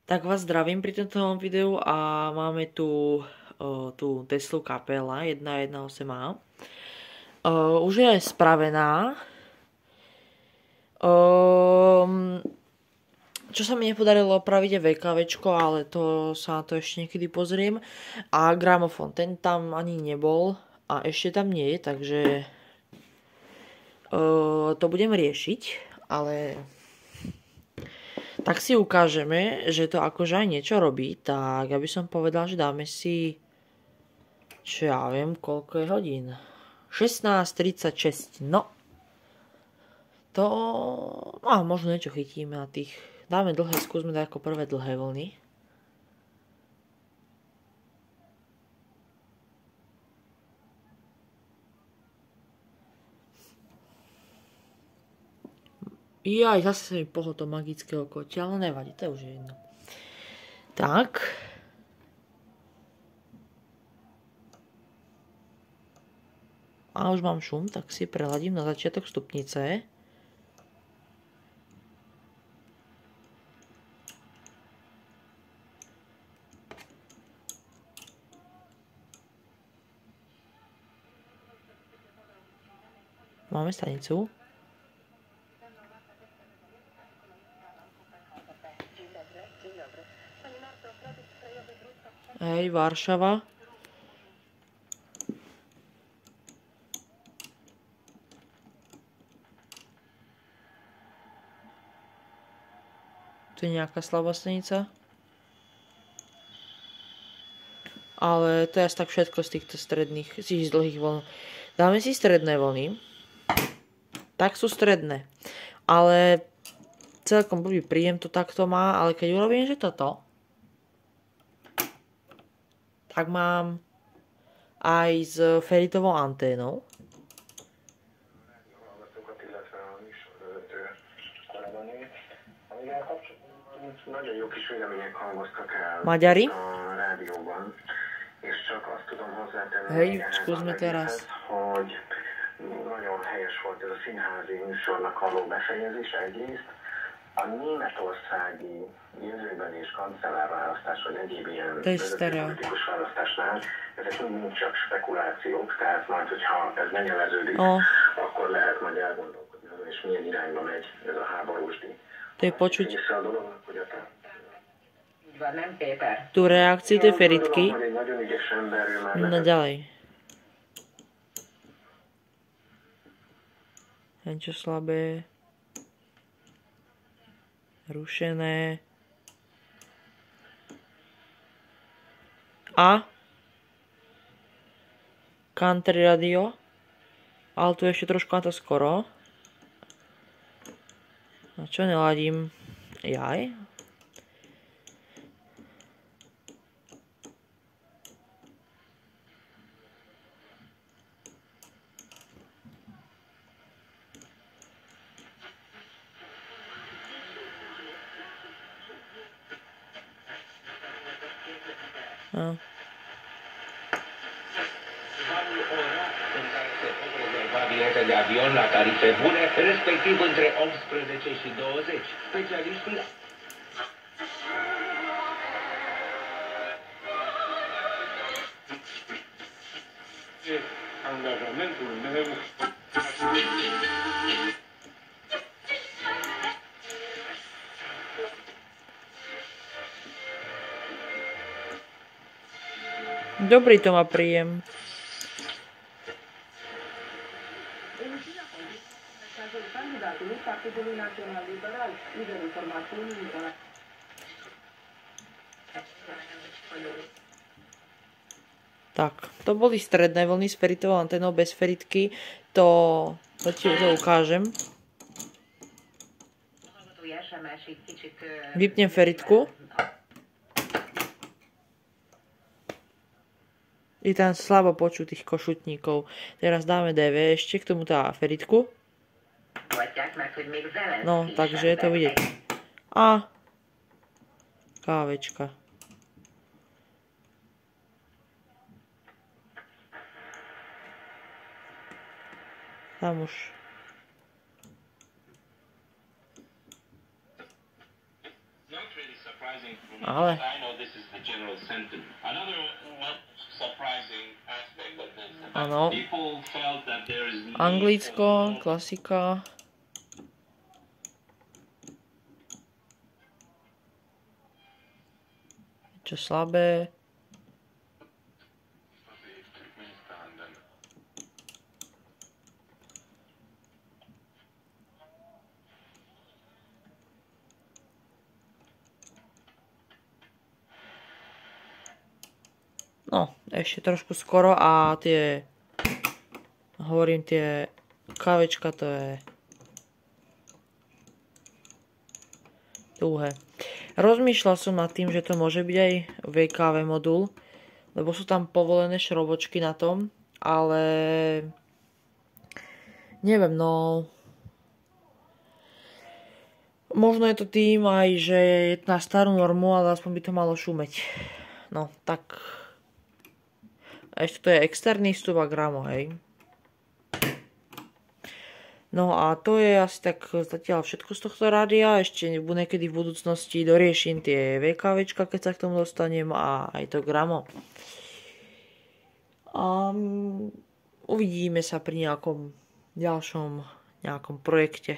Tak vás zdravím pri tomto novom videu a máme tu tú Teslu Capella 1.1.8a. Už je spravená. Čo sa mi nepodarilo opraviť je VKVčko, ale to sa na to ešte niekedy pozriem. A gramofón, ten tam ani nebol a ešte tam nie je, takže to budem riešiť, ale tak si ukážeme, že to akože aj niečo robí, tak ja by som povedal, že dáme si, čo ja viem, koľko je hodín. 16:36, no. To, no možno niečo chytíme na tých, dáme dlhé, skúsme dať ako prvé dlhé vlny. Jaj, zase sa mi pohol to magické okotia, ale nevadí, to už je jedno. Tak. A už mám šum, tak si preladím na začiatok stupnice. Máme stanicu. Hej, Varšava. Tu je nejaká slabá stanica. Ale to je asi tak všetko z týchto stredných, z tých dlhých vln. Dáme si stredné vlny. Tak sú stredné. Ale celkom blbý príjem to takto má, ale keď urobím, že toto, tak mám aj s feritovou anténou. Nagyon jó kis vélemények hangoztak el Maďari. a rádióban, és csak azt tudom hozzátenni Hej, ehhez skúsme az teraz. egészhez, hogy nagyon helyes volt ez a színházi műsornak való befejezés egyrészt. A németországi jövőben és kancellárválasztás, vagy egyéb ilyen politikus választásnál, ezek mind csak spekulációk, tehát majd, hogyha ez megnyeveződik, akkor lehet majd elgondolkodni azon, és milyen irányba megy ez a háborúsdi. To je počuť tú reakciu tej feritky. No ďalej. Niečo slabé. Rušené. A country radio. Ale tu ešte trošku na to skoro. A čo neladím? Jaj. No. Bilete de avion la tarife bune, respectiv între 18 și 20. Specialiștii angajamentul meu. Dobrý to má príjem. Tak, to boli stredné vlny s feritovou anténou, bez feritky. To ti to ukážem. Vypnem feritku. Je tam slabo počuť tých košutníkov. Teraz dáme DV ešte k tomu tá feritku. No, takže je to vidieť. A kávečka. Tam už surprising Ale áno. Anglicko, klasika. Čo slabé. No, ešte trošku skoro a tie kávečka, to je dlhé. Rozmýšľal som nad tým, že to môže byť aj VKV modul, lebo sú tam povolené šrobočky na tom, ale neviem, no možno je to tým aj, že je na starú normu, ale aspoň by to malo šumeť. No, tak ešte to je externý vstup a gramo, hej. No a to je asi tak zatiaľ všetko z tohto rádia. Ešte niekedy v budúcnosti doriešim tie VKVčka, keď sa k tomu dostanem, a aj to gramo. A uvidíme sa pri nejakom ďalšom projekte.